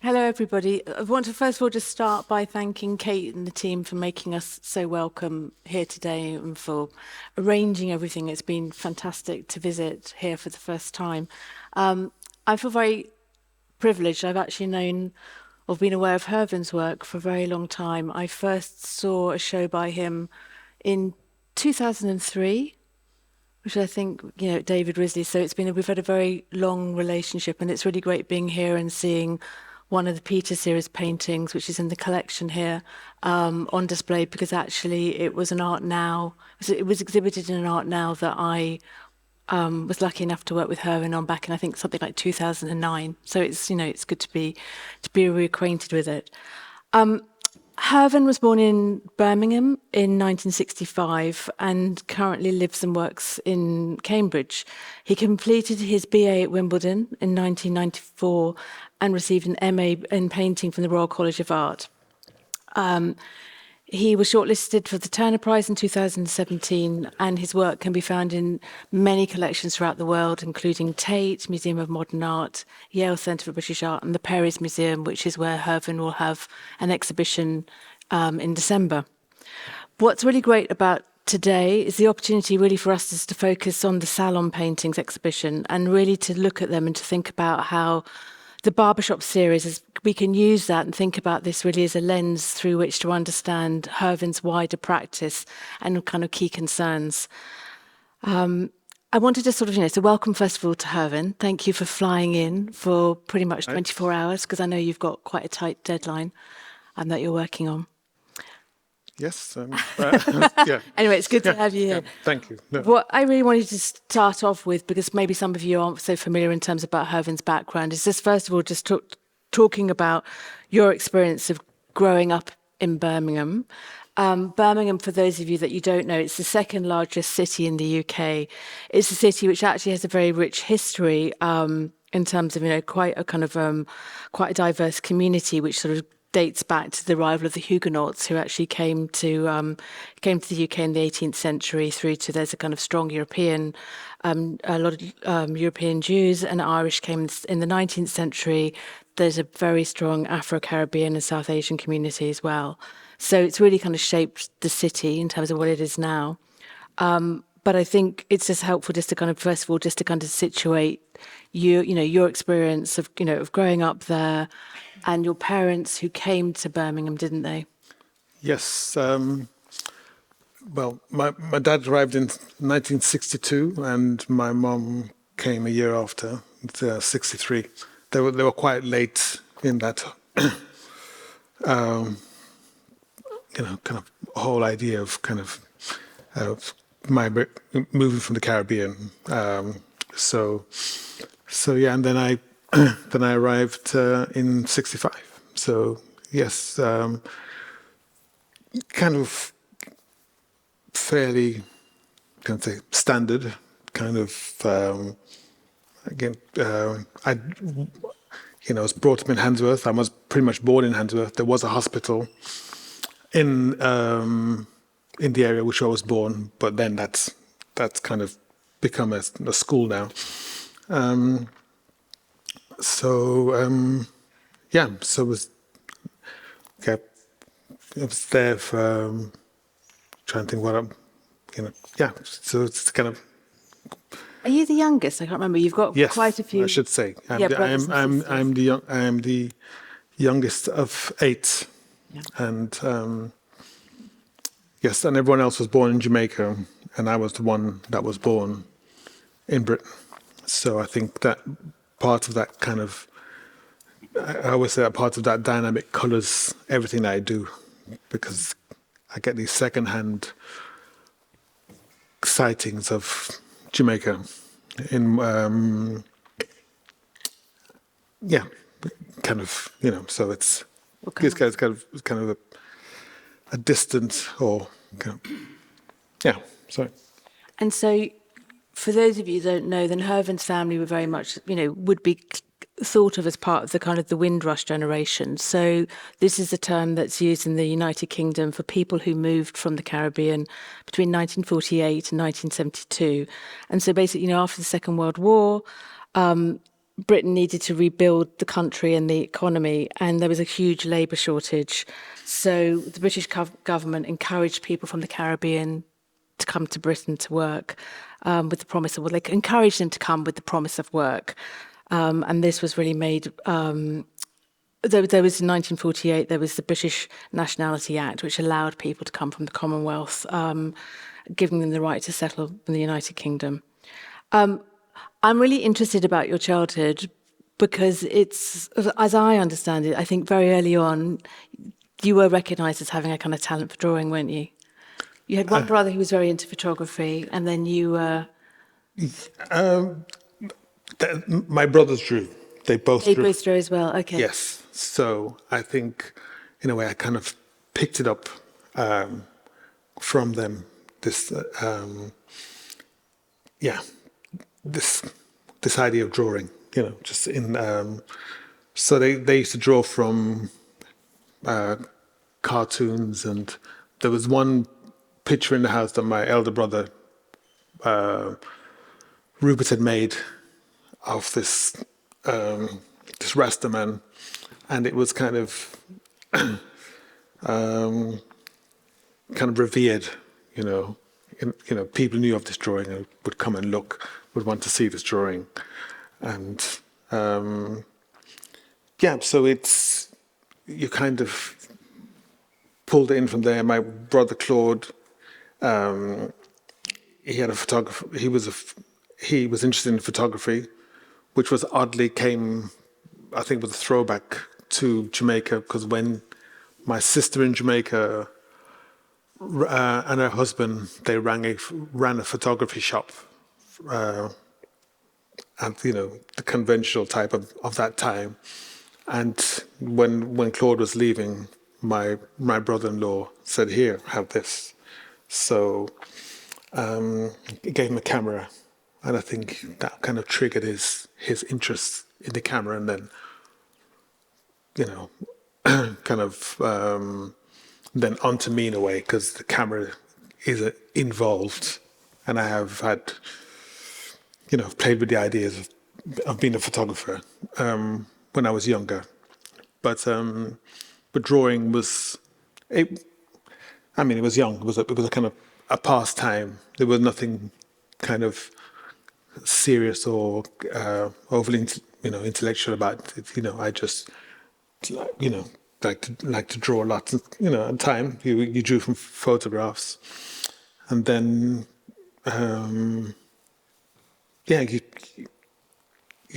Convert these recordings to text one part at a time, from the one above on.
Hello, everybody. I want to first of all just start by thanking Kate and the team for making us so welcome here today and for arranging everything. It's been fantastic to visit here for the first time. I feel very privileged. I've actually known or been aware of Hurvin's work for a very long time. I first saw a show by him in 2003, which I think, David Risley. So we've had a very long relationship, and it's really great being here and seeing one of the Peter series paintings, which is in the collection here, on display, because actually it was an Art Now. It was exhibited in an Art Now that I was lucky enough to work with Hurvin on back in, I think, something like 2009. So it's good to be reacquainted with it. Hurvin was born in Birmingham in 1965 and currently lives and works in Cambridge. He completed his BA at Wimbledon in 1994 and received an MA in painting from the Royal College of Art. He was shortlisted for the Turner Prize in 2017, and his work can be found in many collections throughout the world, including Tate, Museum of Modern Art, Yale Centre for British Art, and the Perry's Museum, which is where Hurvin will have an exhibition in December. What's really great about today is the opportunity really for us is to focus on the Salon paintings exhibition and really to look at them and to think about how the barbershop series is, we can use that and think about this really as a lens through which to understand Hurvin's wider practice and kind of key concerns. I wanted to so welcome first of all to Hurvin. Thank you for flying in for pretty much 24 hours, because I know you've got quite a tight deadline that you're working on. Yes. Yeah. Anyway, it's good to have you here. Yeah, thank you. No. What I really wanted to start off with, because maybe some of you aren't so familiar in terms about Hurvin's background, is just first of all just talking about your experience of growing up in Birmingham. Birmingham, for those of you that you don't know, it's the second largest city in the UK. It's a city which actually has a very rich history in terms of quite a diverse community, which sort of dates back to the arrival of the Huguenots, who actually came to the UK in the 18th century, through to there's a kind of strong European, a lot of European Jews and Irish came in the 19th century. There's a very strong Afro-Caribbean and South Asian community as well. So it's really kind of shaped the city in terms of what it is now. But I think it's just helpful just to kind of, first of all, just to kind of situate your experience of growing up there, and your parents who came to Birmingham, didn't they? Yes. Well, my dad arrived in 1962, and my mom came a year after, 63. They were quite late in that, kind of whole idea of my moving from the Caribbean. So yeah, and then I arrived in 65. So yes, kind of fairly, standard kind of. Again, I was brought up in Handsworth. I was pretty much born in Handsworth. There was a hospital in the area which I was born, but then that's kind of become a school now. So I was there for trying to think what so it's kind of. Are you the youngest? I can't remember. You've got quite a few. I should say. I'm the youngest of 8, and yes, and everyone else was born in Jamaica, and I was the one that was born in Britain. So I think that part of that kind of, I always say that part of that dynamic colours everything that I do, because I get these second-hand sightings of Jamaica in so it's kind of a distant or sorry. And so, for those of you who don't know, then Hurvin's family were very much, would be thought of as part of the kind of the Windrush generation. So this is a term that's used in the United Kingdom for people who moved from the Caribbean between 1948 and 1972. And so basically, after the Second World War, Britain needed to rebuild the country and the economy, and there was a huge labour shortage. So the British government encouraged people from the Caribbean to come to Britain to work with the promise of, well, they encouraged them to come with the promise of work. And this was really made. There was in 1948, there was the British Nationality Act, which allowed people to come from the Commonwealth, giving them the right to settle in the United Kingdom. I'm really interested about your childhood because it's, as I understand it, I think very early on, you were recognised as having a kind of talent for drawing, weren't you? You had one brother who was very into photography, and then you were... My brothers drew. They both They drew. both drew as well, okay. Yes. So I think, in a way, I kind of picked it up from them. This, this idea of drawing. Just in. So they used to draw from cartoons, and there was one picture in the house that my elder brother Rupert had made of this Rasta man, and it was kind of revered, people knew of this drawing and would come and look, would want to see this drawing, and so you kind of pulled it in from there. My brother Claude, he had a photographer. He was interested in photography, which was oddly came, I think, with a throwback to Jamaica, because when my sister in Jamaica and her husband, they ran a photography shop, and the conventional type of that time. And when Claude was leaving, my brother-in-law said, "Here, have this." So he gave him a camera, and I think that kind of triggered his interest in the camera, and then then onto me in a way, because the camera is involved, and I have had played with the ideas of being a photographer when I was younger, but drawing was it. I mean, it was young. It was a kind of a pastime. There was nothing kind of serious or overly intellectual about it. I just like to draw a lot. At the time you drew from photographs, and then you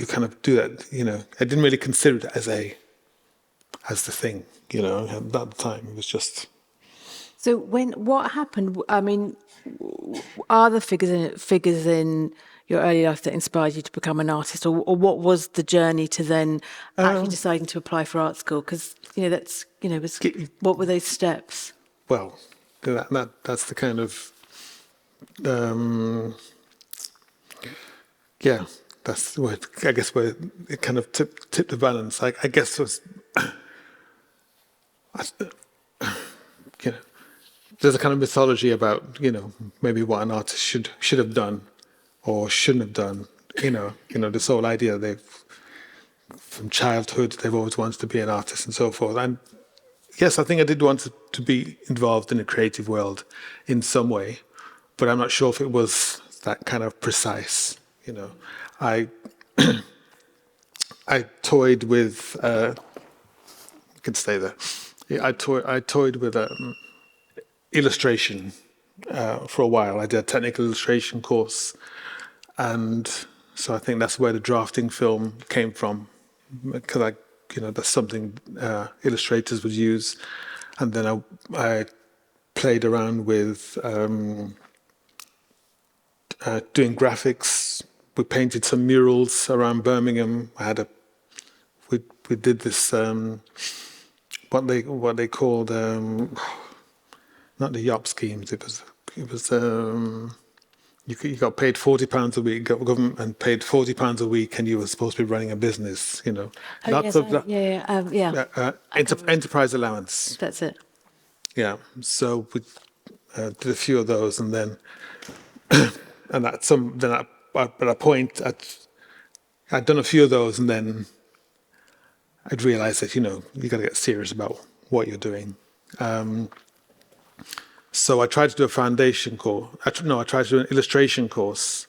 kind of do that. I didn't really consider it as the thing. At that time it was just. So what happened? I mean, are there figures in your early life that inspired you to become an artist, or what was the journey to then actually deciding to apply for art school? Because what were those steps? Well, that's the kind of that's where I guess where it kind of tipped the balance. I guess was there's a kind of mythology about maybe what an artist should have done or shouldn't have done. This whole idea from childhood they've always wanted to be an artist and so forth. And yes, I think I did want to be involved in the creative world in some way, but I'm not sure if it was that kind of precise. I I toyed with. You can stay there. Yeah, I toyed with illustration for a while. I did a technical illustration course, and so I think that's where the drafting film came from, because that's something illustrators would use. And then I played around with doing graphics. We painted some murals around Birmingham. We did this what they called not the YOP schemes. It was you got paid £40 a week. Government and paid £40 a week, and you were supposed to be running a business. Lots of enterprise allowance. That's it. Yeah, so we did a few of those, and then at a point I'd done a few of those, and then I'd realised that, you know, you got to get serious about what you're doing. So I tried to do a foundation course. I tried to do an illustration course,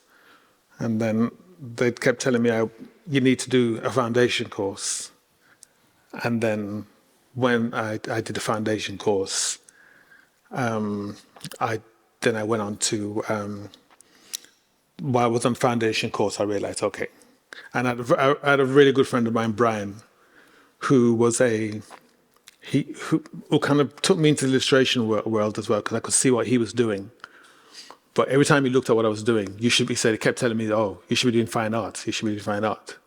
and then they kept telling me you need to do a foundation course. And then when I did the foundation course, I went on to while I was on foundation course, I realised, okay. And I had a really good friend of mine, Brian, who was who kind of took me into the illustration world as well, because I could see what he was doing. But every time he looked at what I was doing, he kept telling me, oh, you should be doing fine art. You should be doing fine art,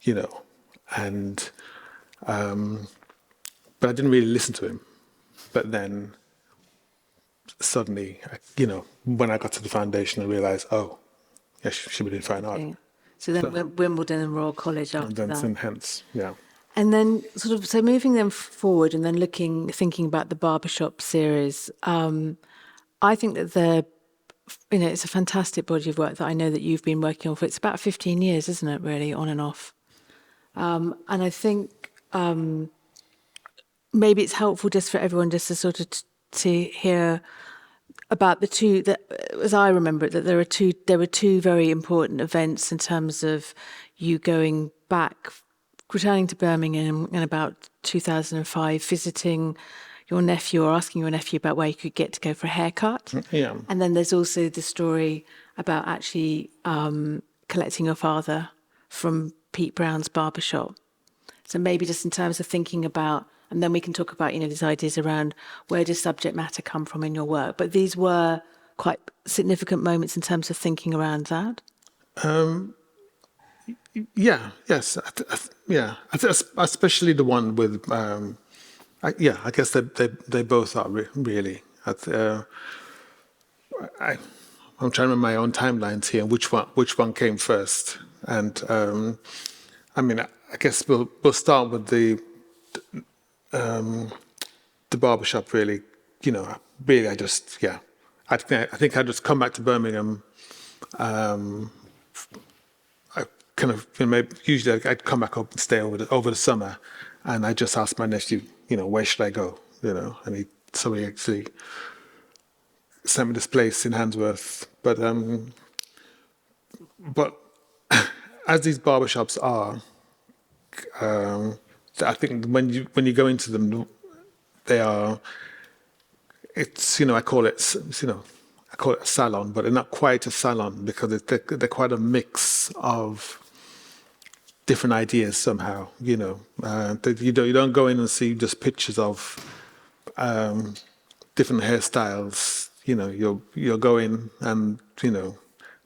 you know. And, but I didn't really listen to him. But then suddenly, you know, when I got to the foundation, I realized, oh, yes, you should be doing fine art. Yeah. So then Wimbledon and Royal College after And then that. hence, yeah. And then so moving them forward and then thinking about the barbershop series, I think that it's a fantastic body of work that I know that you've been working on for, it's about 15 years, isn't it, really, on and off? And I think maybe it's helpful just for everyone just to sort of to hear about the two, that, as I remember it, that there were two very important events in terms of you going back, returning to Birmingham in about 2005, visiting your nephew or asking your nephew about where you could get to go for a haircut. Yeah. And then there's also the story about actually collecting your father from Pete Brown's barbershop. So maybe just in terms of thinking about, and then we can talk about, you know, these ideas around where does subject matter come from in your work. But these were quite significant moments in terms of thinking around that. Yeah. Yes. Yeah. Especially the one with. I guess they both are really. I'm trying to remember my own timelines here and which one came first. And I mean, I guess we'll start with the barbershop. Really, you know, really, I think I just come back to Birmingham. I kind of, you know, maybe usually I'd come back up and stay over the summer, and I just asked my nephew, you know, where should I go, you know, and he actually sent me this place in Handsworth, but as these barbershops are, I think when you go into them, they are. It's, you know, I call it a salon, but they're not quite a salon because they're quite a mix of different ideas somehow. You know, you don't go in and see just pictures of different hairstyles. You know, you'll go in and, you know,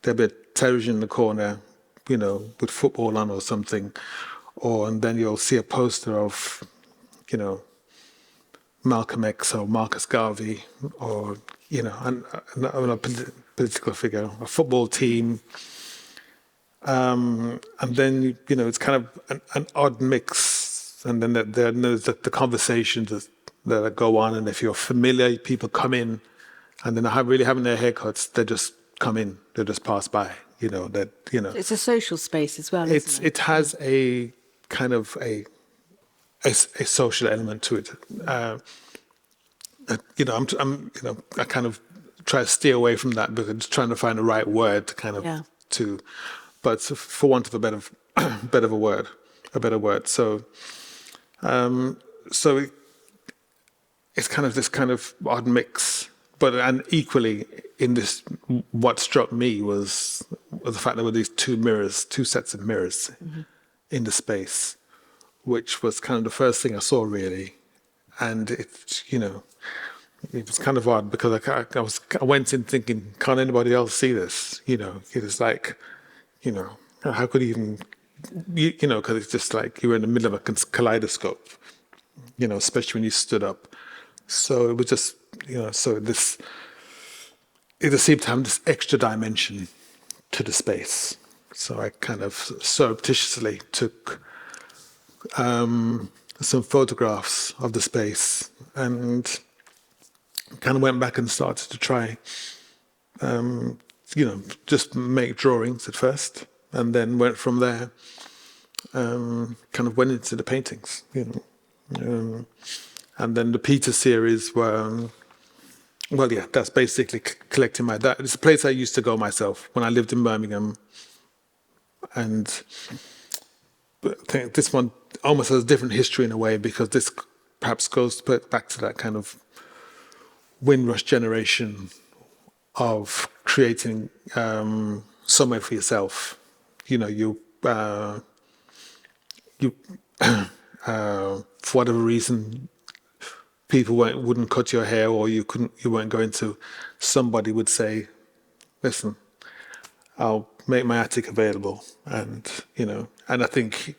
there'll be a television in the corner, you know, with football on or something, and then you'll see a poster of, you know, Malcolm X or Marcus Garvey, or, you know, a political figure, a football team, and then, you know, it's kind of an odd mix, and then there's the conversations that go on, and if you're familiar, people come in, and they're not really having their haircuts, they just come in, they just pass by, you know, that, you know. It's a social space as well, isn't it? It has a kind of a social element to it. You know, you know, I kind of try to steer away from that because I'm just trying to find the right word to kind of but for want of a better word. So, it's kind of this kind of odd mix. And equally in this, what struck me was the fact there were these two sets of mirrors in the space, which was kind of the first thing I saw really. And it, you know, it was kind of odd because I went in thinking, can't anybody else see this? You know, it was like, you know, how could even, you know, because it's just like you were in the middle of a kaleidoscope, you know, especially when you stood up. So it was just, you know, it just seemed to have this extra dimension to the space. So I kind of surreptitiously took some photographs of the space and kind of went back and started to try, you know, just make drawings at first. and then went from there. Kind of went into the paintings, and then the Peter series were. Well, yeah, that's basically collecting my. It's a place I used to go myself when I lived in Birmingham, and I think this one almost has a different history in a way, because this perhaps goes back to that kind of Windrush generation of creating somewhere for yourself. You for whatever reason, people wouldn't cut your hair, or you weren't going to. Somebody would say, "Listen, I'll make my attic available," and and I think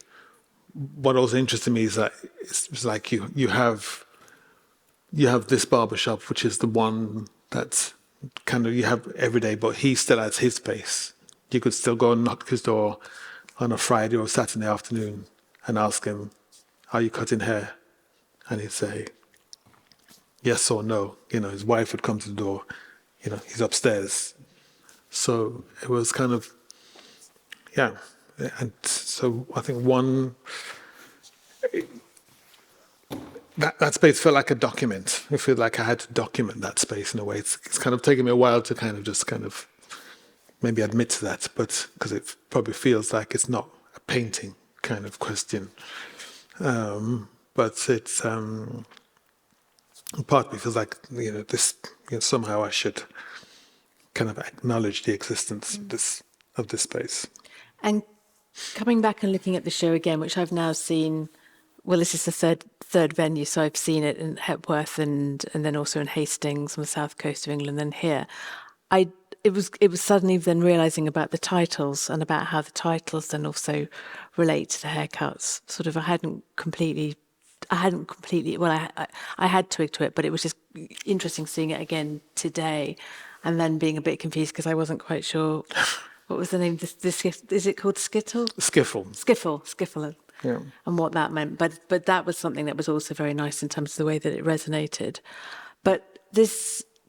what also interested me is that it's like you have this barbershop, which is the one that's kind of you have every day, but he still has his space. You could still go and knock his door on a Friday or Saturday afternoon and ask him, "Are you cutting hair?" And he'd say yes or no. His wife would come to the door. He's upstairs. So it was kind of, yeah. And so I think that space felt like a document. It felt like I had to document that space in a way. It's kind of taken me a while to kind of maybe admit to that, but because it probably feels like it's not a painting kind of question. But it's partly feels like this somehow I should kind of acknowledge the existence of this space. And coming back and looking at the show again, which I've now seen, well, this is the third venue, so I've seen it in Hepworth and then also in Hastings on the south coast of England, and here. It was suddenly then realising about the titles and about how the titles then also relate to the haircuts. Sort of, I hadn't completely. Well, I had twigged to it, but it was just interesting seeing it again today, and then being a bit confused because I wasn't quite sure what was the name. Is it called Skittle? Skiffle. Yeah. And what that meant. But that was something that was also very nice in terms of the way that it resonated. But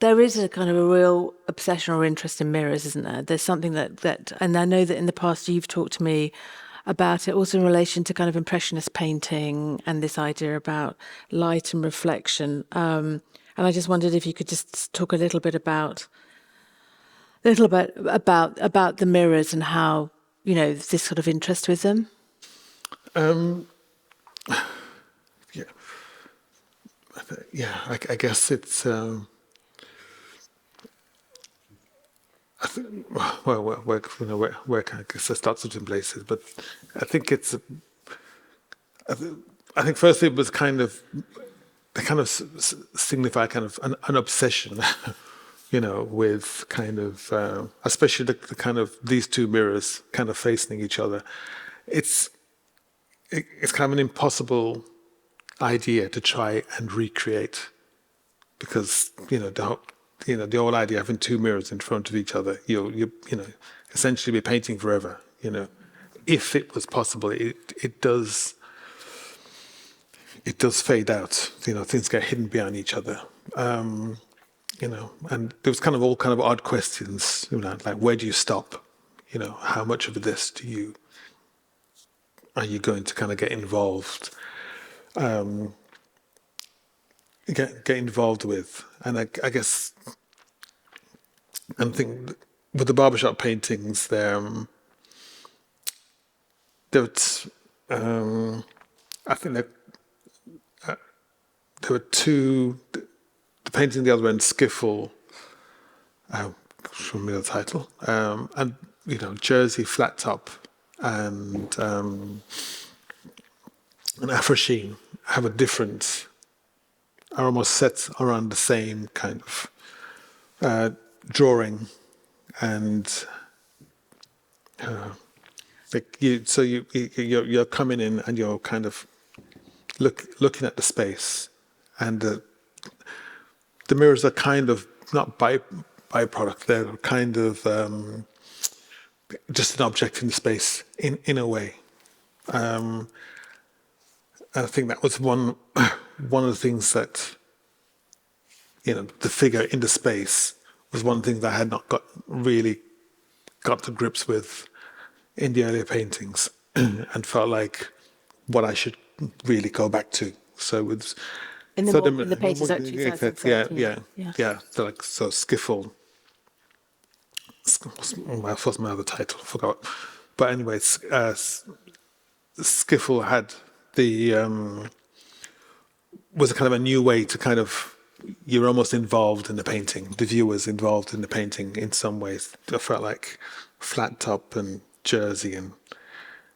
there is a kind of a real obsession or interest in mirrors, isn't there? There's something that, and I know that in the past you've talked to me about it also in relation to kind of Impressionist painting and this idea about light and reflection. And I just wondered if you could just talk a little bit about the mirrors and how, this sort of interest with them. I guess it's. Where can I guess I start switching places? But I think it's. I think firstly it was they kind of signify kind of an obsession, with kind of especially the kind of these two mirrors kind of facing each other. It's kind of an impossible idea to try and recreate, because the whole idea of having two mirrors in front of each other, you essentially be painting forever. If it was possible, it does fade out. Things get hidden behind each other. And there was kind of all kind of odd questions, like where do you stop? How much of this are you going to kind of get involved? Get involved with, and I guess, and think with the barbershop paintings, I think there were two. The painting, the other end, Skiffle. Show me the title. And Jersey flat top and an Afro sheen have a different. Are almost set around the same kind of drawing, and you're coming in and you're kind of looking at the space, and the mirrors are kind of not byproduct. They're kind of just an object in the space in a way. I think that was one of the things that, the figure in the space was one thing that I had not really got to grips with in the earlier paintings and felt like what I should really go back to. So with In the pages like 2013. yeah. So Skiffle. What's my other title? I forgot. But anyways, Skiffle had was a kind of a new way to kind of, you're almost involved in the painting. The viewer's involved in the painting in some ways. I felt like Flat Top and Jersey and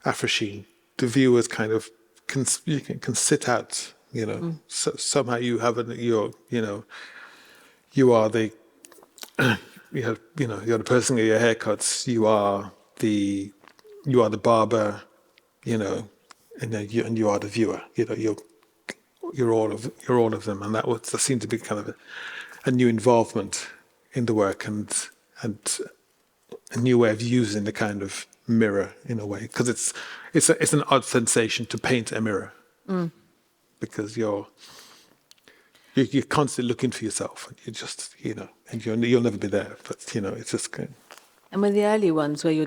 Afro-Sheen, the viewers kind of can sit out, So, somehow you have you are the you're the person with your haircuts. You are the barber, and then you are the viewer. You're all of them, and that seemed to be kind of a new involvement in the work and a new way of using the kind of mirror in a way, because it's an odd sensation to paint a mirror because you're constantly looking for yourself, and you just and you'll never be there, but it's just kind of. And with the early ones where you're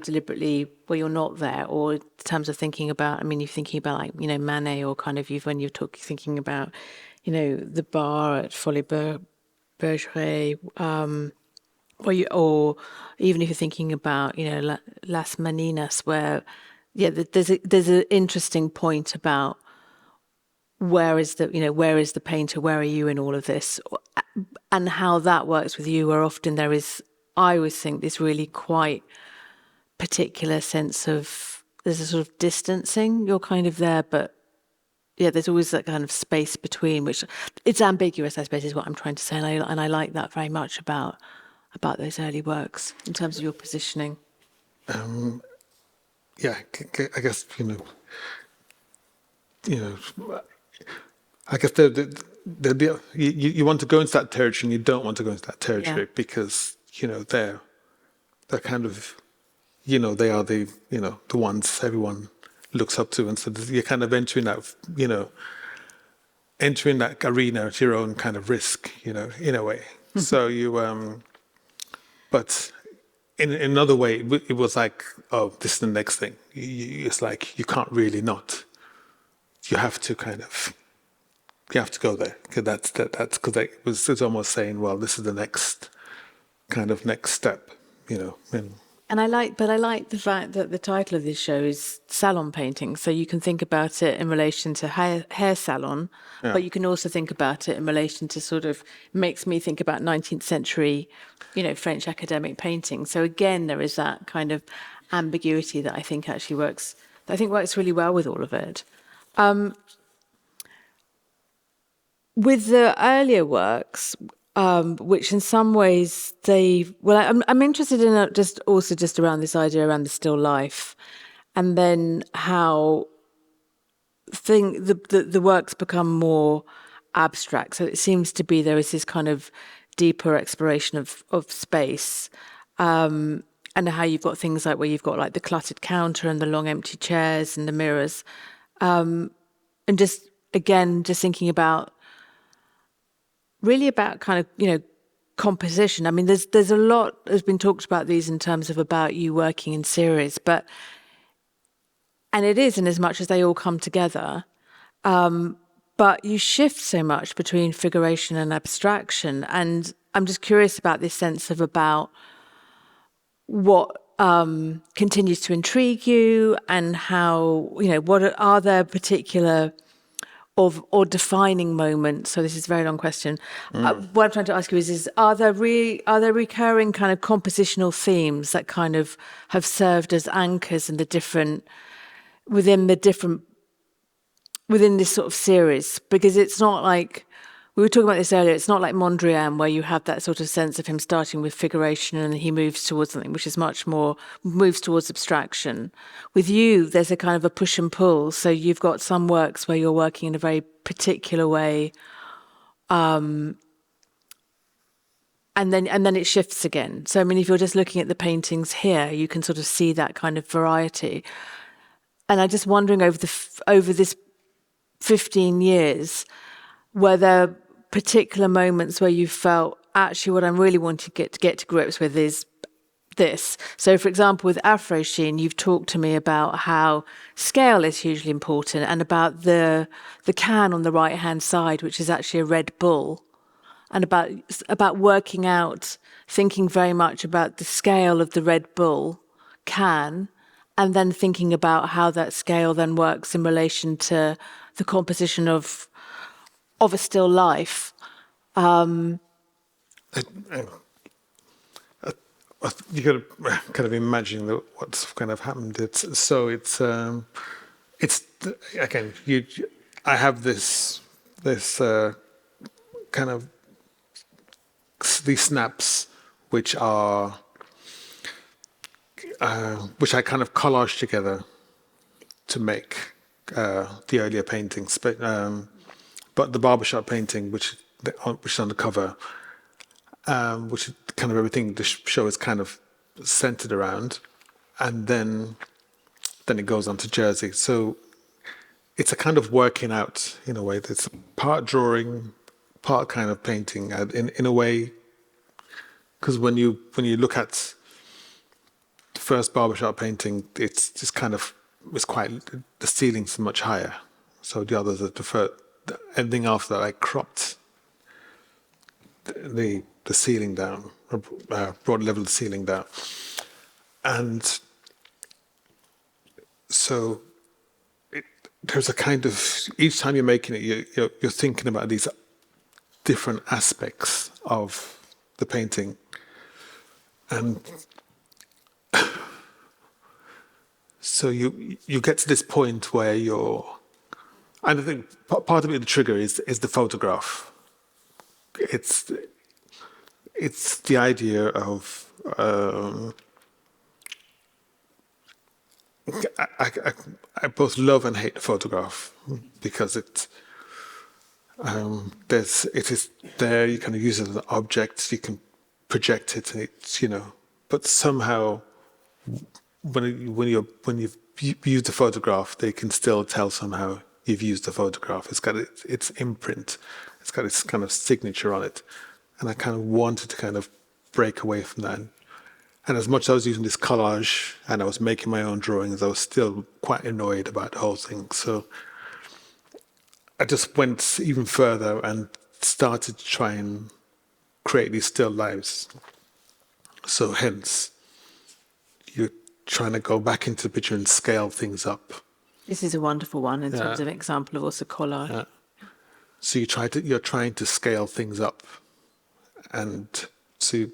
not there, or in terms of thinking about, you're thinking about like, Manet, or kind of when you're thinking about, the bar at Folie Bergeret, or even if you're thinking about, Las Maninas, where, there's an interesting point about where is the painter, where are you in all of this, and how that works with you, where often there is, I always think, this really quite particular sense of, there's a sort of distancing, you're kind of there, but there's always that kind of space between, which it's ambiguous, I suppose, is what I'm trying to say, and I like that very much about those early works in terms of your positioning. I guess I guess there'd be you want to go into that territory and you don't want to go into that territory because they're kind of they are the the ones everyone looks up to, and so you're kind of entering that arena at your own kind of risk, in a way. So you but in another way it was like, oh, this is the next thing. It's like you can't really not. You have to go there, because that's because it's almost saying, well, this is the next step, And I like the fact that the title of this show is Salon Painting. So you can think about it in relation to hair salon, but you can also think about it in relation to sort of, makes me think about 19th century, French academic painting. So again, there is that kind of ambiguity that I think actually works really well with all of it. With the earlier works, which in some ways I'm interested in it just around this idea around the still life, and then how the works become more abstract. So it seems to be there is this kind of deeper exploration of space, and how you've got things like where you've got like the cluttered counter and the long empty chairs and the mirrors, and just thinking about kind of, composition. There's a lot has been talked about these in terms of about you working in series, and it is in as much as they all come together, but you shift so much between figuration and abstraction. And I'm just curious about this sense of about what continues to intrigue you, and how, are there particular or defining moments? So this is a very long question. What I'm trying to ask you is are there recurring kind of compositional themes that kind of have served as anchors in within this sort of series? Because it's not like, we were talking about this earlier, it's not like Mondrian, where you have that sort of sense of him starting with figuration and he moves towards something which is much more, moves towards abstraction. With you, there's a kind of a push and pull. So you've got some works where you're working in a very particular way, and then it shifts again. So, if you're just looking at the paintings here, you can sort of see that kind of variety. And I'm just wondering, over this 15 years, were there particular moments where you felt, actually, what I'm really wanting to get to grips with is this. So, for example, with Afro Sheen, you've talked to me about how scale is hugely important, and about the can on the right hand side, which is actually a Red Bull, and about working out, thinking very much about the scale of the Red Bull can, and then thinking about how that scale then works in relation to the composition of a still life. You got to kind of imagine what's kind of happened. It's again, I have this kind of these snaps which are which I kind of collage together to make the earlier paintings, but the barbershop painting, which is on the cover, which is kind of everything the show is kind of centered around, and then it goes on to Jersey. So it's a kind of working out in a way. It's part drawing, part kind of painting, in a way. Because when you look at the first barbershop painting, it's just kind of the ceiling's much higher. So the others are deferred. Everything after that, I cropped the ceiling down, brought level the ceiling down, and so there's a kind of, each time you're making it, you're thinking about these different aspects of the painting, and so you get to this point where and I think part of it, the trigger is the photograph. It's the idea of I both love and hate the photograph, because it is there. You kind of use it as an object. You can project it, and it's But somehow, when you've used the photograph, they can still tell somehow you've used the photograph. It's got its imprint. It's got its kind of signature on it. And I kind of wanted to kind of break away from that. And as much as I was using this collage and I was making my own drawings, I was still quite annoyed about the whole thing. So I just went even further and started to try and create these still lives. So hence, you're trying to go back into the picture and scale things up. This is a wonderful one in terms of an example of also collage. So you're trying to scale things up. And so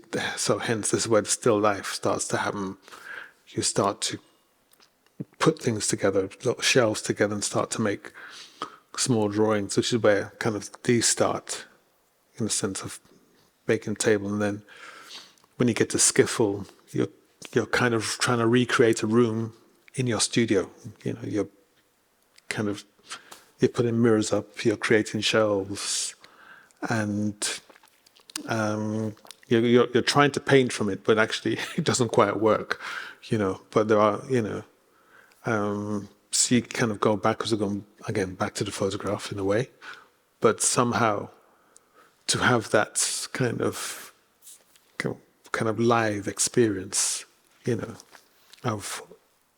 hence this is where the still life starts to happen. You start to put things together, little shelves together, and start to make small drawings, which is where kind of these start, in the sense of making a table. And then when you get to skiffle, you're kind of trying to recreate a room in your studio. You're putting mirrors up, you're creating shelves, and you're trying to paint from it, but actually it doesn't quite work, But there are, so you kind of go backwards, again back to the photograph in a way, but somehow to have that kind of live experience,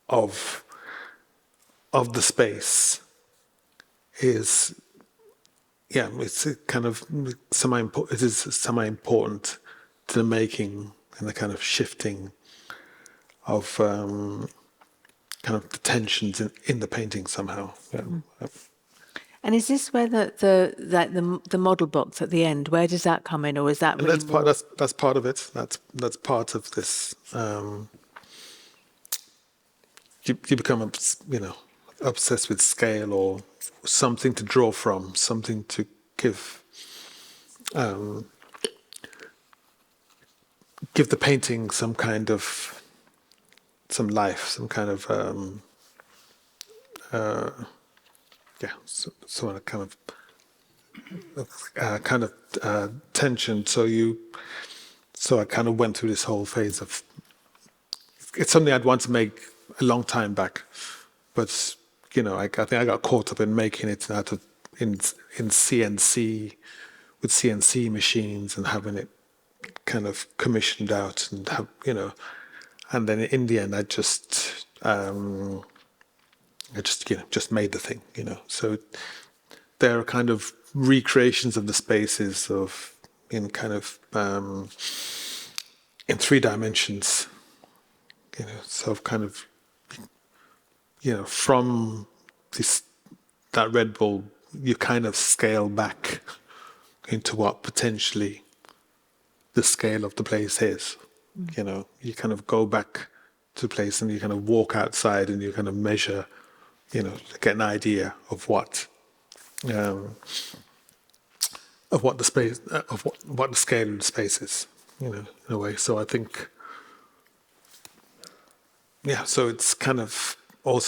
of the space is. Yeah, it's kind of it is semi-important to the making and the kind of shifting of kind of the tensions in the painting somehow. Yeah. And is this where the model box at the end? Where does that come in, or is that? Really that's part of it. That's part of this. You become obsessed with scale or something to draw from, something to give the painting some life, some kind of so kind of tension. So I kind of went through this whole phase of, it's something I'd want to make a long time back, but I think I got caught up in making it in CNC, with CNC machines, and having it kind of commissioned out, and and then in the end, I just just made the thing, So there are kind of recreations of the spaces in kind of in 3 dimensions, So kind of from that red bulb, you kind of scale back into what potentially the scale of the place is. You kind of go back to the place and you kind of walk outside and you kind of measure, to get an idea of what the space, of what the scale of the space is, in a way. So I think, so it's kind of a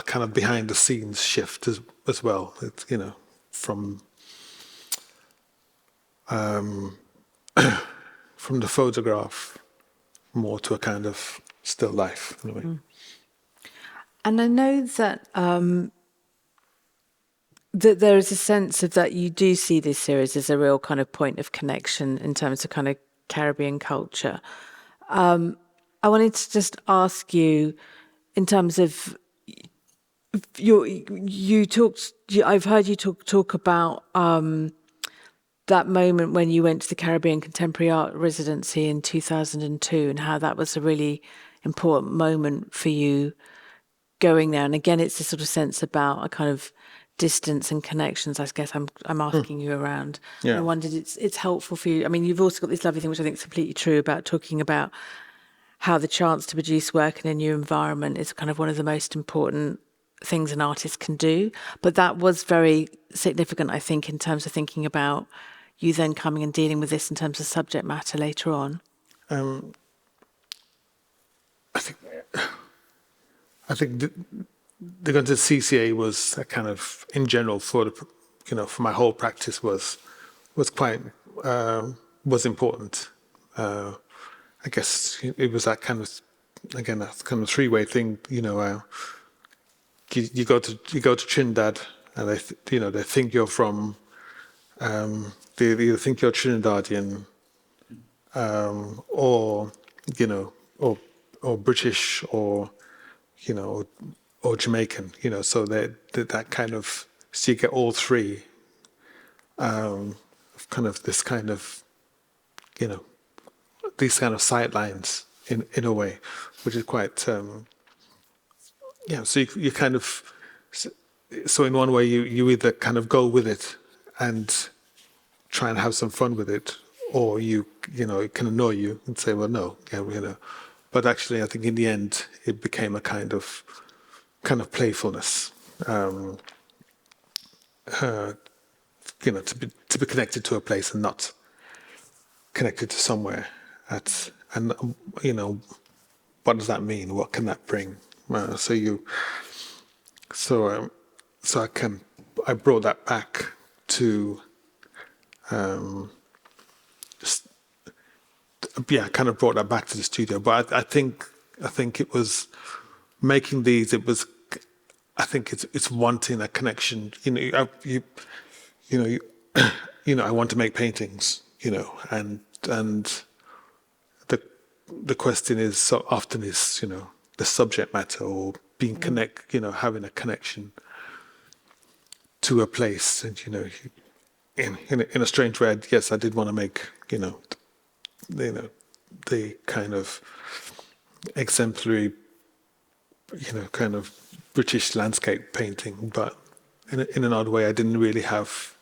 kind of behind the scenes shift as well. It's, from from the photograph more to a kind of still life in a way. And I know that that there is a sense of that you do see this series as a real kind of point of connection in terms of kind of Caribbean culture. I wanted to just ask you, in terms of I've heard you talk about that moment when you went to the Caribbean Contemporary Art Residency in 2002 and how that was a really important moment for you going there. And again, it's this sort of sense about a kind of distance and connections, I guess I'm asking you around. Yeah. I wondered, it's helpful for you. I mean, you've also got this lovely thing, which I think is completely true, about talking about how the chance to produce work in a new environment is kind of one of the most important things an artist can do. But that was very significant, I think, in terms of thinking about you then coming and dealing with this in terms of subject matter later on. I think the going to CCA was a kind of, in general, for for my whole practice was quite was important. I guess it was that kind of, again, that kind of 3-way thing. You go to Trinidad and they think you're from, they either think you're Trinidadian, or or British, or or Jamaican. So that kind of, so you get all 3 of kind of this kind of these kind of sidelines in a way, which is quite so you kind of, so in one way you either kind of go with it and try and have some fun with it, or it can annoy you and say, well, no, but actually I think in the end it became a kind of playfulness, to be connected to a place and not connected to somewhere and what does that mean? What can that bring? I brought that back to kind of brought that back to the studio. But I think it was making these. I think it's wanting a connection. I want to make paintings. And the question is so often is the subject matter, or being having a connection to a place. And in a strange way, yes, I did want to make the kind of exemplary kind of British landscape painting, but in an odd way I didn't really have,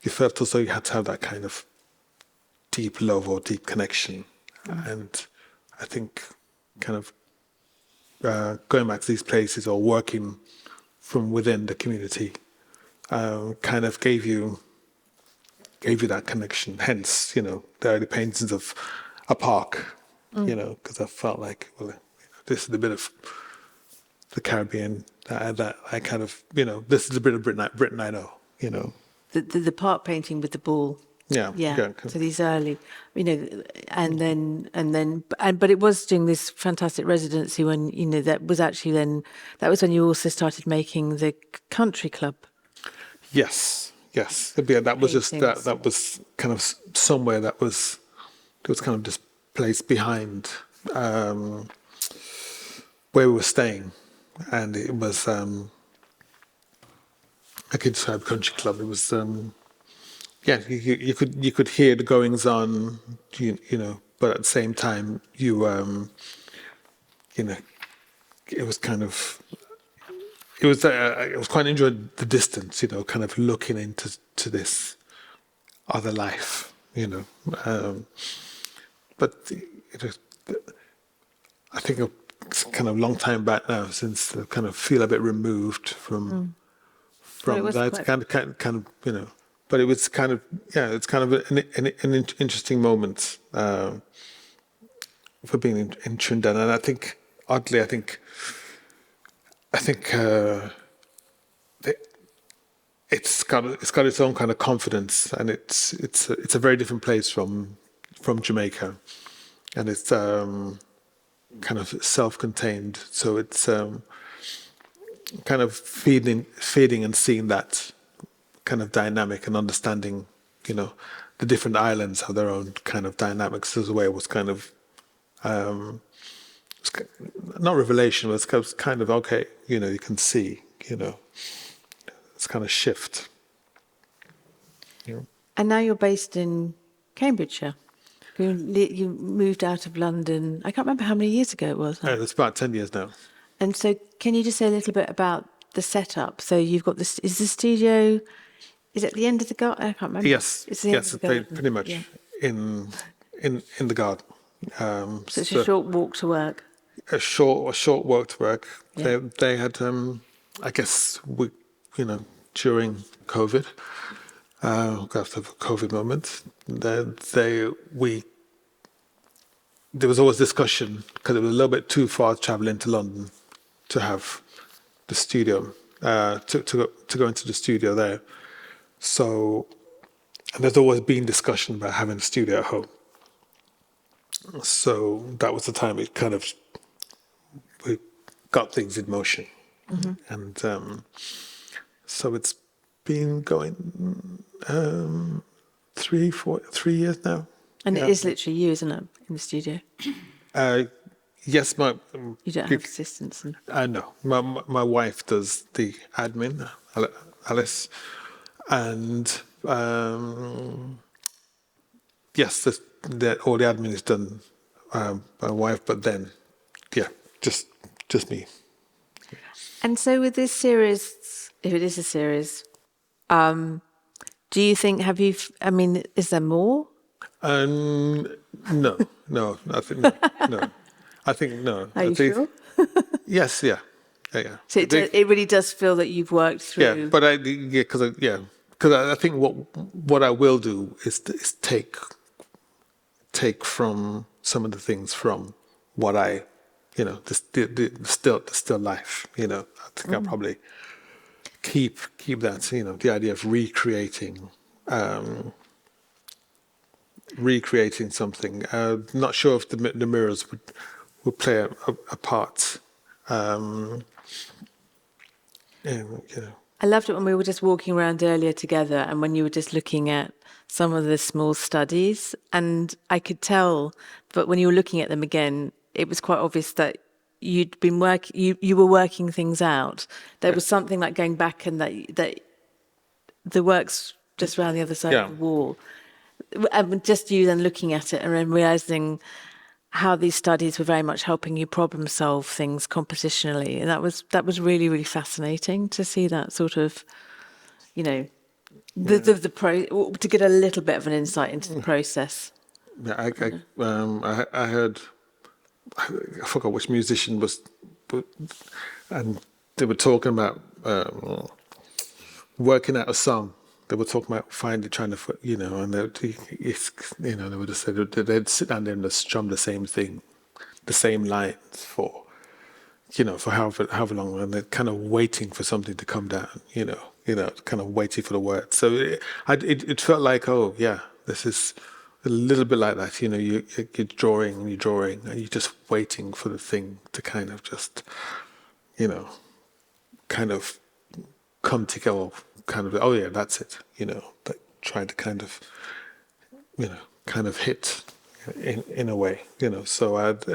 you felt as though you had to have that kind of deep love or deep connection. And I think kind of going back to these places or working from within the community kind of gave you that connection. Hence, the early paintings of a park, because I felt like, well, this is a bit of the Caribbean that I kind of, this is a bit of Britain I know, The park painting with the ball. Yeah. So these early, but it was during this fantastic residency when, that was when you also started making the country club. Yes. Yeah, that was just, that was kind of somewhere that was kind of just placed behind where we were staying, and it was I could describe country club. It was yeah, you could hear the goings on, you know, but at the same time you know, it was kind of it was quite enjoying the distance, you know, kind of looking into this other life, you know. But it was, I think it's kind of long time back now since I kind of feel a bit removed from Well, it was that quite- kind of you know. But it was kind of it's kind of an interesting moment for being in Trinidad, and I think oddly, I think it's got its own kind of confidence, and it's a very different place from Jamaica, and it's kind of self-contained. So it's kind of feeding and seeing that kind of dynamic and understanding, you know, the different islands have their own kind of dynamics as well. It was kind of not revelation, but it's kind of okay, you know, you can see, you know, it's kind of shift. You know. And now you're based in Cambridgeshire. You moved out of London. I can't remember how many years ago it was. It's about 10 years now. And so, can you just say a little bit about the setup? So you've got this. Is the studio? Is it at the end of the garden? I can't remember. Yes, It's the yes, end of the garden. pretty much Yeah. in the garden. So it's a short walk to work. A short walk to work. Yeah. They had, I guess, you know, during COVID, after the COVID moment, there was always discussion because it was a little bit too far to travel into London to have the studio, to go into the studio there. So, and there's always been discussion about having a studio at home. So that was the time we got things in motion, and so it's been going 3 years now. And Yeah. it is literally you, isn't it, in the studio? Yes, You don't have assistants. no, my wife does the admin, Alice, and yes, all the admin is done by my wife. But then, yeah, just me. And so, with this series, if it is a series, do you think? I mean, is there more? No, I think no. I think no. Are you sure? Yes, yeah. So it really does feel that you've worked through. Yeah, but because I think what I will do is take from some of the things from what I, you know, the still life. You know, I think I'll probably keep that. You know, the idea of recreating something. Not sure if the mirrors would play a part. You know. I loved it when we were just walking around earlier together, and when you were just looking at some of the small studies, and I could tell. But when you were looking at them again, it was quite obvious that you'd been you were working things out. There was something like going back, and that the work's just around the other side of the wall. And just you then looking at it and then realizing how these studies were very much helping you problem solve things compositionally, and that was really, really fascinating to see that sort of, you know, to get a little bit of an insight into the process. Yeah, I heard, I forgot which musician and they were talking about working out a song. They were talking about trying to, you know, and you know, they would just say they'd sit down there and just strum the same thing, the same lines for, you know, for however long, and they're kind of waiting for something to come down, you know, kind of waiting for the word. So it felt like, oh yeah, this is a little bit like that, you know, you're drawing and you're just waiting for the thing to kind of just, you know, kind of come together, kind of, oh yeah, that's it, you know, like trying to kind of, you know, kind of hit, in a way, So I'd,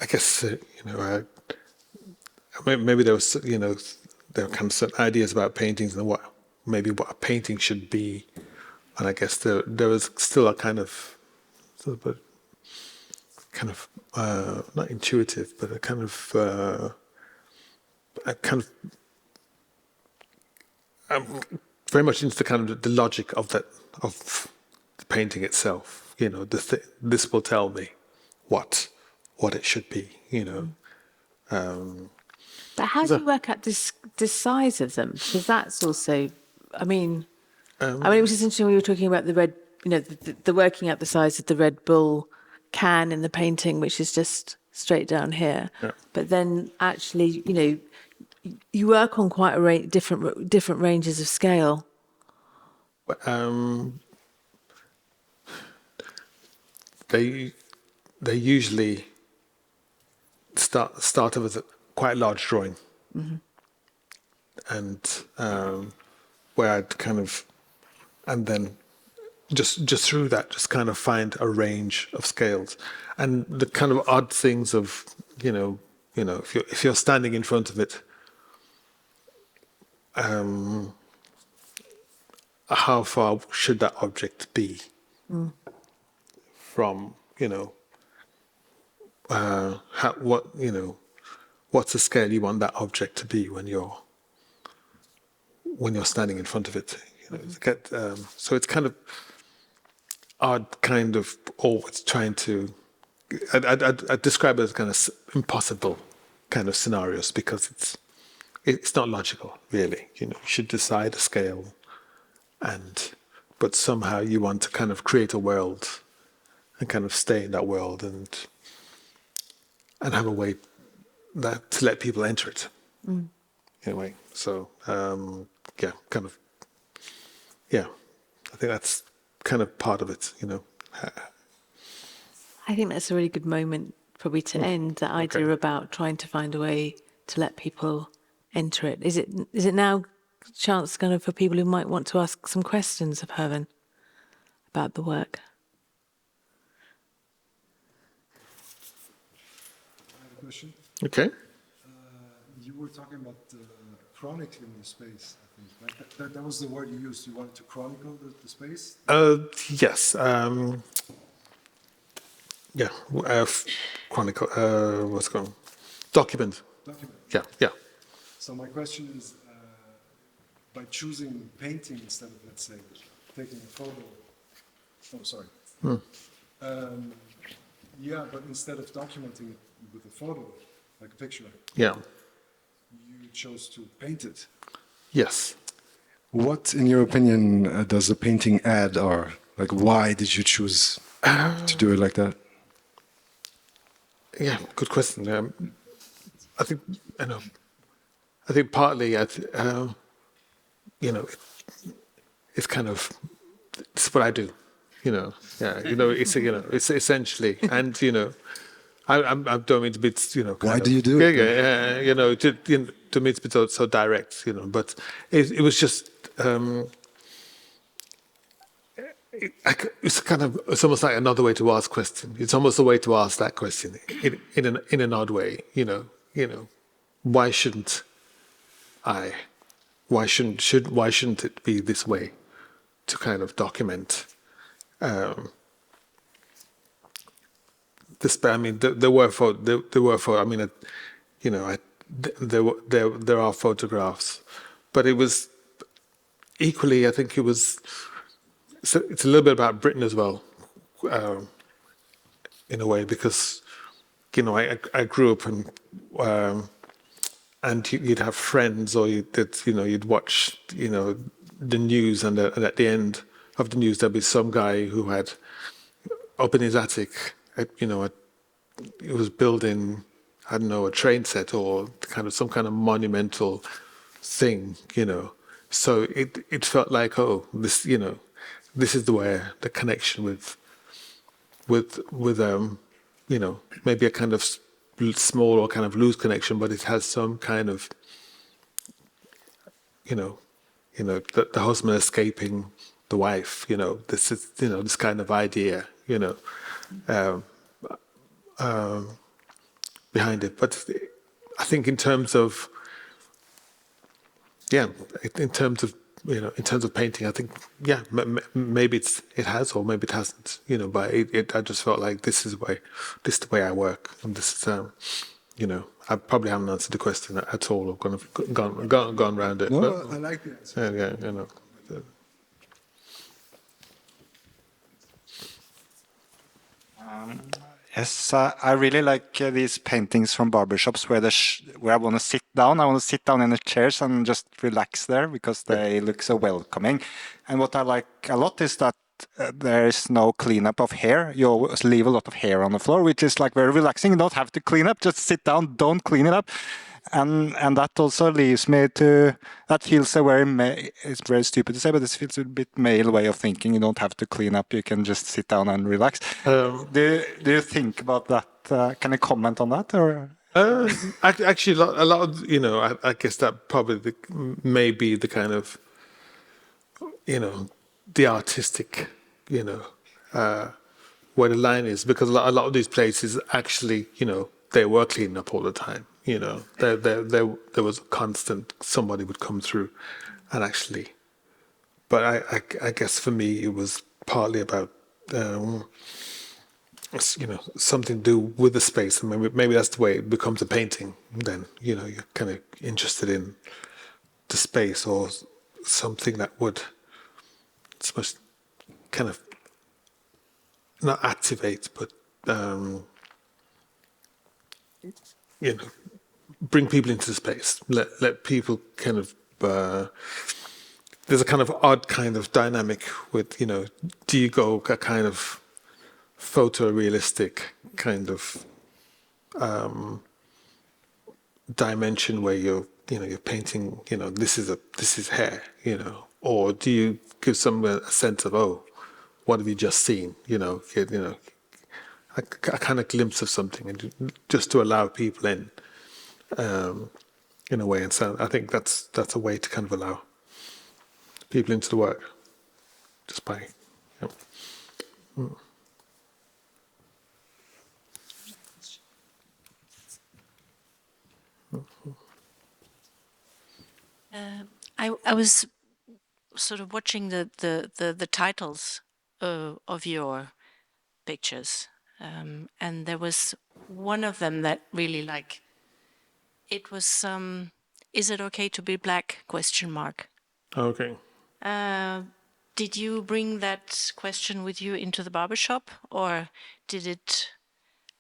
I guess, maybe there was, there were kind of certain ideas about paintings and what a painting should be, and I guess there was still a sort of not intuitive, but I'm very much into the kind of the logic of of the painting itself. This will tell me what it should be. But how do you work out this size of them? Because that's also, I mean, it was just interesting when we were talking about the red, the working out the size of the Red Bull can in the painting, which is just straight down here. Yeah. But then actually, you work on quite a different ranges of scale. They usually start off with a quite large drawing, and where I'd and then just through that, just kind of find a range of scales, and the kind of odd things of if you're standing in front of it, how far should that object be from what's the scale you want that object to be when you're standing in front of it. So it's kind of odd, kind of always trying to. I describe it as kind of impossible kind of scenarios because it's not logical, really. You should decide a scale, but somehow you want to kind of create a world and kind of stay in that world and have a way to let people enter it in a way. So I think that's kind of part of it. I think that's a really good moment probably to end that idea about trying to find a way to let people enter it. Is it now a chance kind of for people who might want to ask some questions of Hurvin about the work? I have a question. Okay. You were talking about chronicling the space, I think, right? That was the word you used. You wanted to chronicle the space? Yes. Chronicle. What's it called? Document. Document. Yeah. So my question is, by choosing painting instead of, let's say, taking a photo. Oh, sorry. But instead of documenting it with a photo, like a picture, Yeah. you chose to paint it. Yes. What, in your opinion, does a painting add, or like why did you choose to do it like that? Yeah, good question. I think partly, it's kind of it's what I do. It's essentially, and I don't mean to be, Why do you do it? To me it's a bit so direct, but it was just. It's almost like another way to ask question. It's almost a way to ask that question in an odd way. Why shouldn't I? Why shouldn't it be this way? To kind of document this. I mean, there were. I mean, there are photographs, but it was equally. I think it was. So it's a little bit about Britain as well, in a way, because I grew up and you'd have friends, or you'd watch the news, and at the end of the news there'd be some guy who had up in his attic, he was building, I don't know, a train set or some kind of monumental thing, So it felt like, this is where the connection with maybe a kind of small or kind of loose connection, but it has some kind of the husband escaping the wife, this is, this kind of idea, um, behind it. But I think in terms of in terms of painting, I think maybe it has or maybe it hasn't, but I just felt like this is the way I work, and this is I probably haven't answered the question at all. I've gone around it. No, but, I like the answer. yeah. Yes, I really like these paintings from barbershops where I want to sit down. I want to sit down in the chairs and just relax there because they look so welcoming. And what I like a lot is that there is no cleanup of hair. You always leave a lot of hair on the floor, which is like very relaxing. You don't have to clean up, just sit down, don't clean it up. And that also leaves me to, that feels a it's very stupid to say, but this feels a bit male way of thinking. You don't have to clean up, you can just sit down and relax. Do you think about that? Can you comment on that? Or Actually, a lot of, I guess that probably may be the kind of, the artistic, where the line is, because a lot of these places actually, they were cleaning up all the time. There was a constant, somebody would come through and actually, but I guess for me, it was partly about, something to do with the space. And maybe that's the way it becomes a painting. Then, you're kind of interested in the space or something that would supposed kind of not activate, but bring people into the space. Let people kind of. There's a kind of odd kind of dynamic with, do you go a kind of photorealistic kind of dimension where you're painting, this is hair, or do you give someone a sense of, oh, what have you just seen, a kind of glimpse of something, and just to allow people in a way. And so I think that's a way to kind of allow people into the work, just by. I was sort of watching the titles of your pictures, and there was one of them that really it was is it okay to be black? Question mark. Okay. Did you bring that question with you into the barbershop, or did it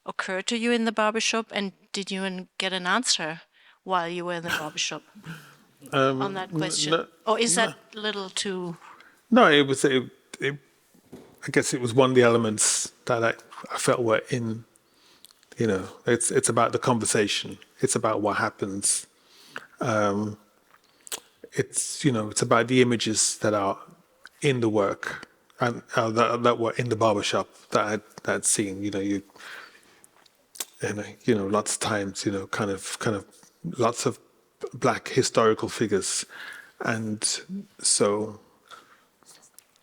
occur to you in the barbershop, and did you get an answer while you were in the barbershop on that question? Or is that a little too... No, it was. I guess it was one of the elements that I felt were in. It's about the conversation. It's about what happens. It's about the images that are in the work and that were in the barbershop that I'd seen. Lots of times, kind of lots of black historical figures, and so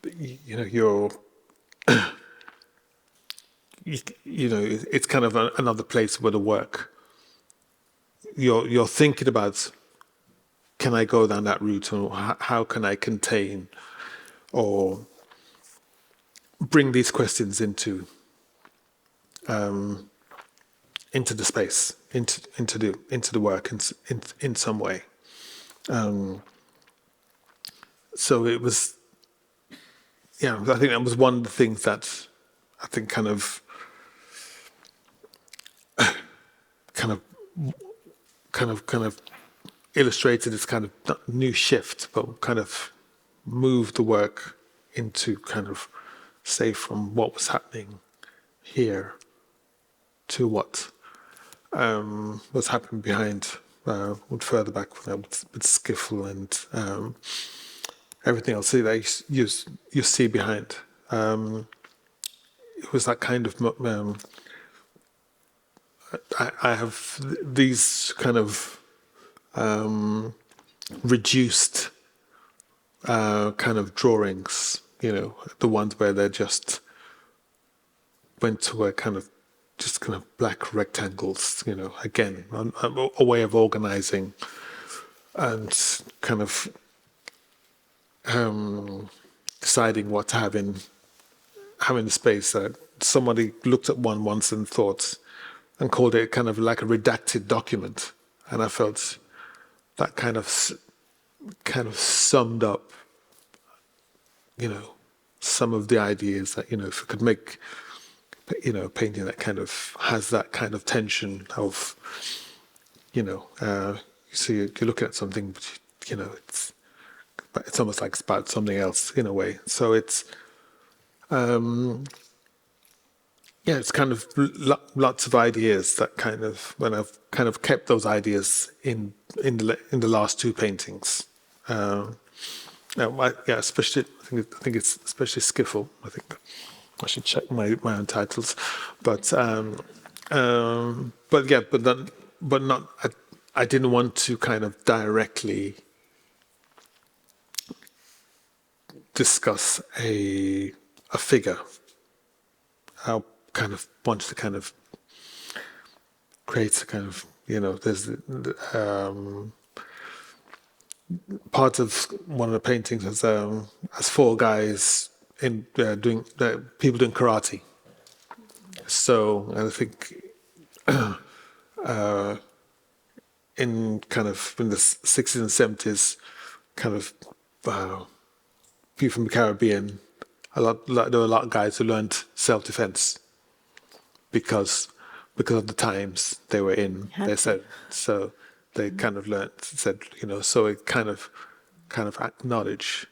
you're. It's kind of another place where the work. You're thinking about, can I go down that route, or how can I contain, or bring these questions into the space, into the work in some way. So it was. Yeah, I think that was one of the things that I think kind of illustrated this kind of new shift, but kind of moved the work into kind of, say, from what was happening here to what was happening behind, further back with Skiffle and everything else that you see behind. It was that kind of. I have these kind of reduced kind of drawings, you know, the ones where they just went to a kind of just kind of black rectangles, you know, again, a way of organizing and kind of deciding what to have in the space. That somebody looked at one once and thought and called it kind of like a redacted document, and I felt that kind of summed up, you know, some of the ideas that, you know, if we could make, you know, a painting that kind of has that kind of tension of, you know, so you're looking at something, but, you know, it's almost like it's about something else in a way. So it's, yeah, it's kind of lots of ideas that kind of, when I've kind of kept those ideas in the last two paintings. Yeah, especially I think it's especially Skiffle. I think I should check my own titles, but not. I didn't want to kind of directly discuss a figure. I kind of wanted to kind of create a kind of, you know, there's part of one of the paintings has four guys in doing people doing karate. So I think in the 60s and 70s, kind of people from the Caribbean, there were a lot of guys who learned self-defense because of the times they were in. They said so. They kind of said, you know, so it kind of acknowledge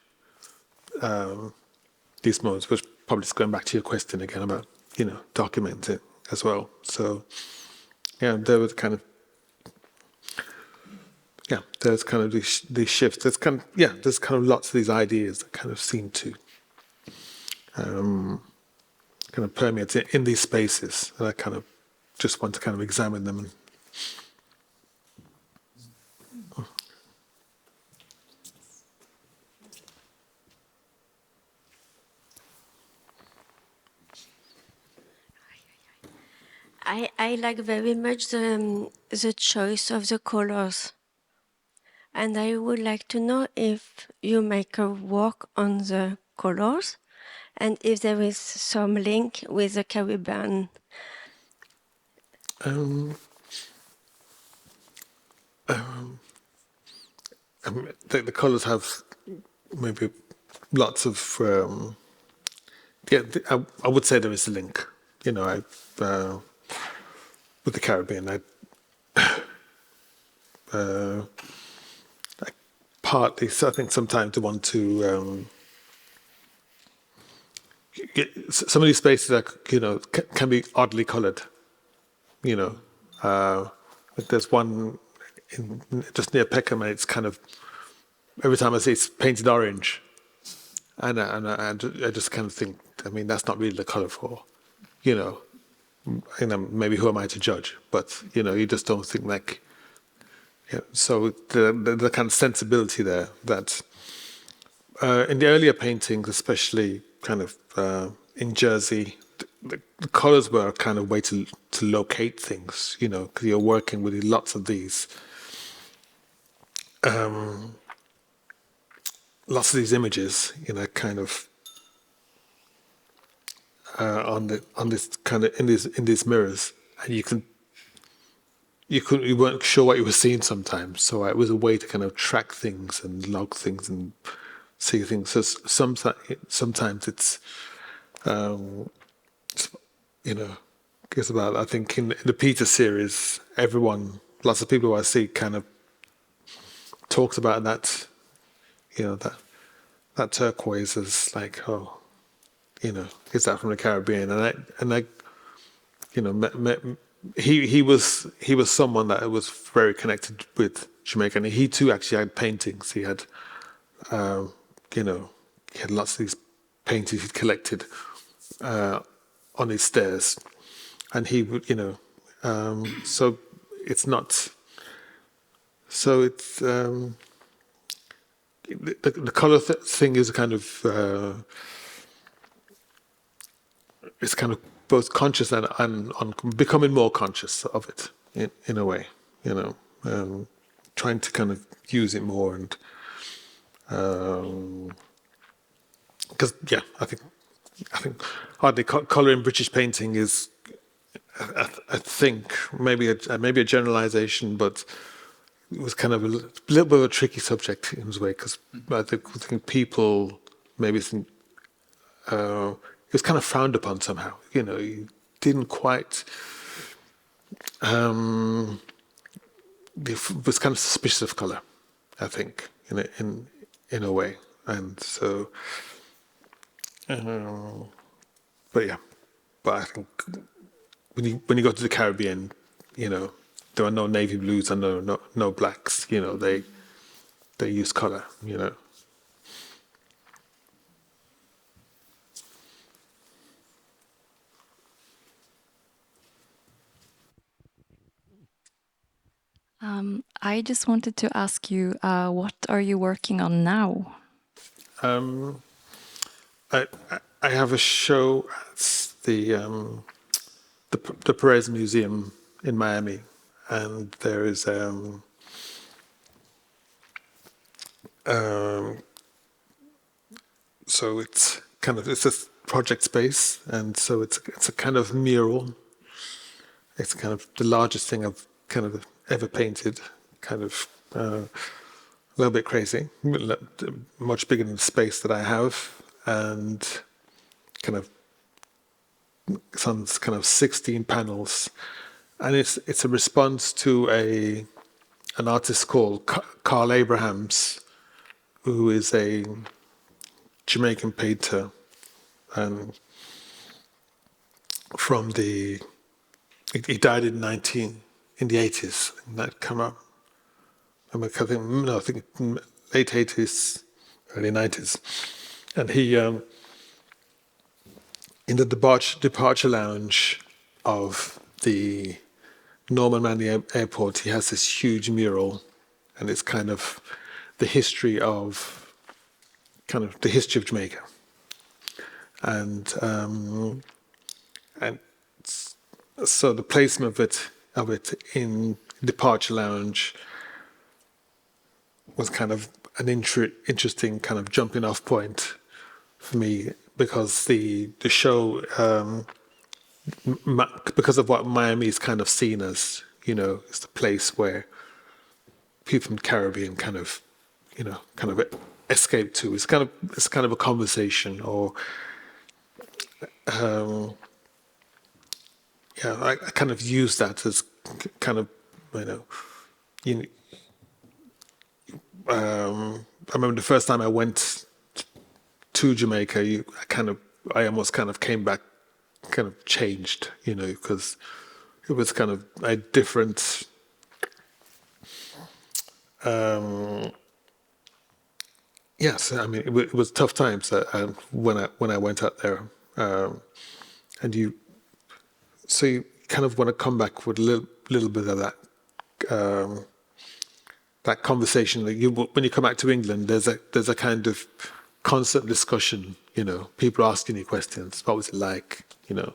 these moments, which probably just going back to your question again about, you know, documenting as well. So yeah, there was kind of these shifts. There's kind of lots of these ideas that kind of seem to kind of permeate in these spaces, and I kind of just want to kind of examine them. I like very much the choice of the colors. And I would like to know if you make a work on the colors and if there is some link with the Caribbean. The colours have maybe lots of I would say there is a link. You know, with the Caribbean, I partly. So I think sometimes I want to some of these spaces that, you know, can be oddly coloured. You know, but there's one just near Peckham, and it's kind of every time I see it's painted orange, and I just kind of think, I mean, that's not really the colour for, you know, maybe who am I to judge? But, you know, you just don't think like, yeah. So the kind of sensibility there that in the earlier paintings, especially kind of in Jersey, the colours were kind of way to locate things, you know, because you're working with lots of these images, you know, kind of on this kind of in these mirrors, and you weren't sure what you were seeing sometimes. So it was a way to kind of track things and log things and see things. So sometimes it's you know, it's about, I think in the Peter series, lots of people who I see kind of talked about that, you know, that turquoise as like, oh, you know, is that from the Caribbean? And I, you know, he was someone that was very connected with Jamaica, and he too actually had paintings. He had, you know, he had lots of these paintings he'd collected on his stairs, and he would, you know, so it's not, so it's the color thing is kind of it's kind of both conscious and I'm becoming more conscious of it in a way, you know, trying to kind of use it more and because I think hardly color in British painting is I think maybe a generalization, but it was kind of a little bit of a tricky subject in a way because I think people maybe think it was kind of frowned upon somehow. You know, you didn't quite. Was kind of suspicious of color, I think, in a way, and so. But I think when you go to the Caribbean, you know, there are no navy blues and no blacks. You know, they use color. You know. I just wanted to ask you, what are you working on now? I have a show at the Perez Museum in Miami, and there is so it's a project space, and so it's a kind of mural. It's kind of the largest thing I've kind of ever painted. Kind of a little bit crazy, much bigger than the space that I have, and kind of some kind of 16 panels, and it's a response to an artist called Carl Abrahams, who is a Jamaican painter, and he died in the 80s. That come up. I think late 80s, early 90s, and he in the departure lounge of the Norman Manley Airport, he has this huge mural, and it's kind of the history of Jamaica, and so the placement of it in departure lounge was kind of an interesting kind of jumping off point for me, because the show, because of what Miami is kind of seen as, you know, it's the place where people from the Caribbean kind of escape to. It's kind of a conversation, or I kind of use that as kind of, I remember the first time I went to Jamaica, I almost kind of came back kind of changed, you know, because it was kind of a different yes, I mean it was tough times when I went out there, and you kind of want to come back with a little bit of that that conversation. Like when you come back to England, there's a kind of constant discussion, you know, people asking you questions. What was it like, you know?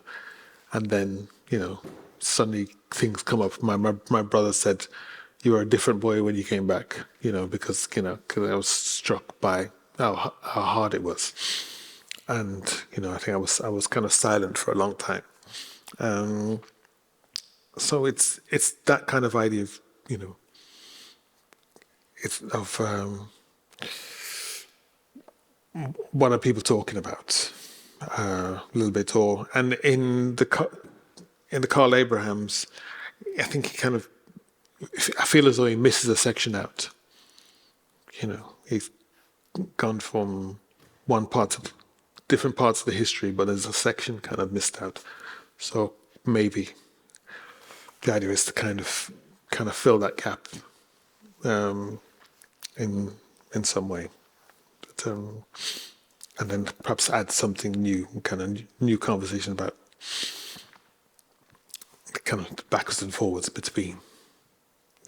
And then, you know, suddenly things come up. My brother said, "You were a different boy when you came back," you know, because I was struck by how hard it was. And, you know, I think I was kind of silent for a long time. So it's that kind of idea of, you know, it's of what are people talking about a little bit, and in the Carl Abrahams, I think he kind of, I feel as though he misses a section out. You know, he's gone from different parts of the history, but there's a section kind of missed out. So maybe the idea is to kind of fill that gap in some way, but, and then perhaps add something new, kind of new conversation about kind of backwards and forwards between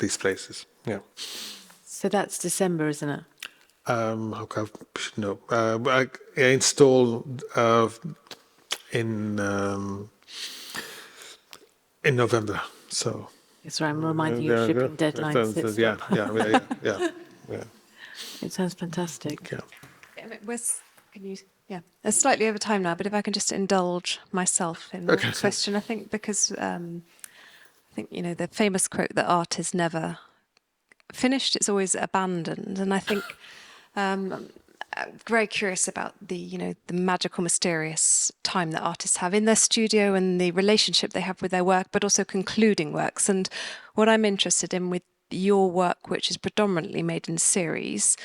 these places. Yeah. So that's December, isn't it? Okay, no, I installed in November. So It's right, I'm reminding you of shipping deadlines. It's yeah, yeah. It sounds fantastic. Yeah. It's slightly over time now, but if I can just indulge myself in Okay. the question, I think because I think the famous quote that art is never finished; it's always abandoned, and I think. I'm very curious about the magical, mysterious time that artists have in their studio and the relationship they have with their work, but also concluding works. And what I'm interested in with your work, which is predominantly made in series,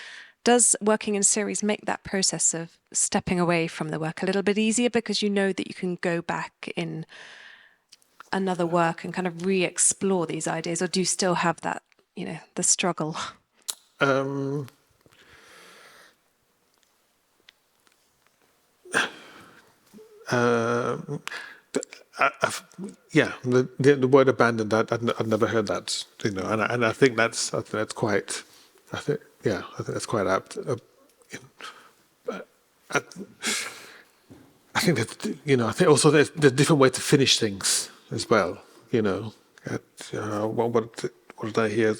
does working in series make that process of stepping away from the work a little bit easier because you know that you can go back in another work and kind of re-explore these ideas, or do you still have that, the struggle? Yeah, the word abandoned. I'd never heard that. And I think that's quite. I think that's quite apt. I think that I think also there's a different way to finish things as well. What did I hear?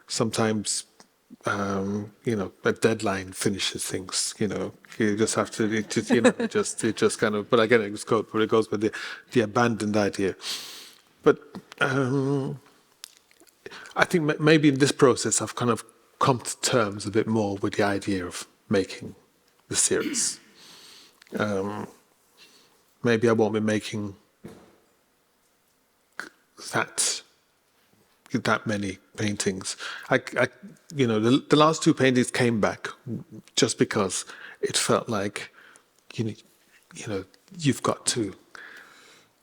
Sometimes a deadline finishes things. You just have to. It just kind of. But again, it goes with the abandoned idea. But I think maybe in this process I've kind of come to terms a bit more with the idea of making the series. Maybe I won't be making that many paintings. The last two paintings came back just because it felt like you've got to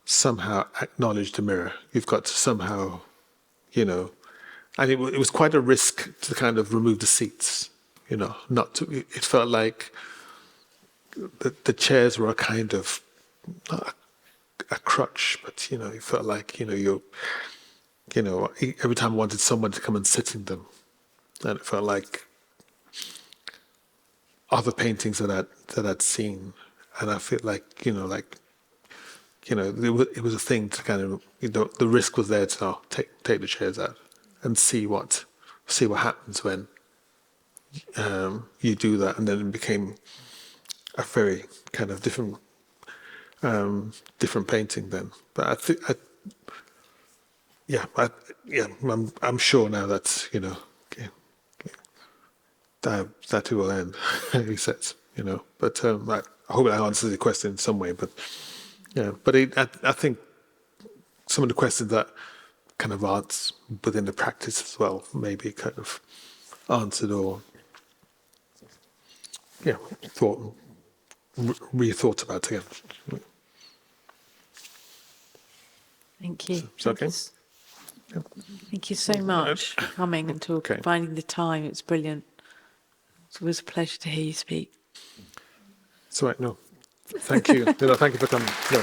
somehow acknowledge the mirror. You've got to somehow, and it was quite a risk to kind of remove the seats. Not to. It felt like the chairs were a kind of not a crutch, but it felt like every time I wanted someone to come and sit in them, and it felt like other paintings that I'd seen, and I feel like it was a thing to kind of the risk was there to take the chairs out and see what happens when you do that, and then it became a very kind of different painting then. But I'm sure now that that will end. He says, But I hope that answers the question in some way. But yeah, but I think some of the questions that kind of aren't within the practice as well, maybe kind of answered or rethought about again. Thank you. Is that okay? Thank you so much for coming and talking, Okay. finding the time. It's brilliant. It's always a pleasure to hear you speak. It's all right. No, thank you. Thank you for coming. No.